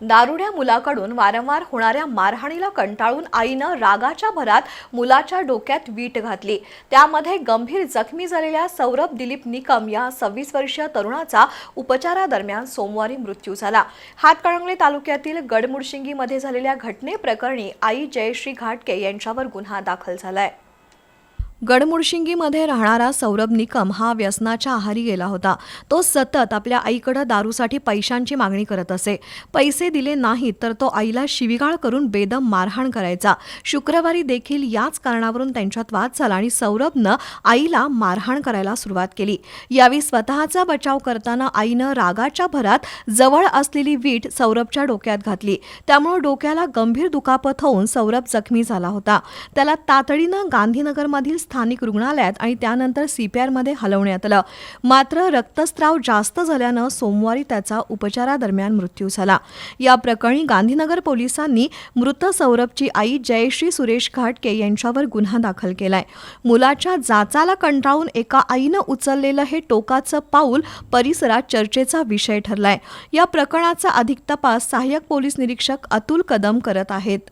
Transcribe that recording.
दारुड्या मुलाकडून वारंवार होणाऱ्या मारहाणीला कंटाळून आईनं रागाच्या भरात मुलाच्या डोक्यात वीट घातली। त्यामध्ये गंभीर जखमी झालेल्या सौरभ दिलीप निकम या 26 वर्षीय तरुणाचा उपचारादरम्यान सोमवारी मृत्यू झाला। हातकणंगले तालुक्यातील गडमुडशिंगीमध्ये झालेल्या घटनेप्रकरणी आई जयश्री घाटके यांच्यावर गुन्हा दाखल झालाय। गडमुडशिंगीमध्ये राहणारा सौरभ निकम हा व्यसनाच्या आहारी गेला होता। तो सतत आपल्या आईकडे दारूसाठी पैशांची मागणी करत असे। पैसे दिले नाहीत तर तो आईला शिवीगाळ करून बेदम मारहाण करायचा। शुक्रवारी देखील याच कारणावरून त्यांच्यात वाद झाला आणि सौरभनं आईला मारहाण करायला सुरुवात केली। यावेळी स्वतःचा बचाव करताना आईनं रागाच्या भरात जवळ असलेली वीट सौरभच्या डोक्यात घातली। त्यामुळे डोक्याला गंभीर दुखापत होऊन सौरभ जखमी झाला होता। त्याला तातडीनं गांधीनगरमधील स्थानिक रुग्णालयात आणि त्यानंतर CPR मध्ये हलवण्यात आलं। मात्र रक्तस्राव जास्त झाल्यानं सोमवारी त्याचा उपचारादरम्यान मृत्यू झाला। या प्रकरणी गांधीनगर पोलिसांनी मृत सौरभची आई जयश्री सुरेश घाटके यांच्यावर गुन्हा दाखल केलाय। मुलाच्या जाचाला कंटाळून एका आईनं उचललेलं हे टोकाचं पाऊल परिसरात चर्चेचा विषय ठरलाय। या प्रकरणाचा अधिक तपास सहाय्यक पोलीस निरीक्षक अतुल कदम करत आहेत।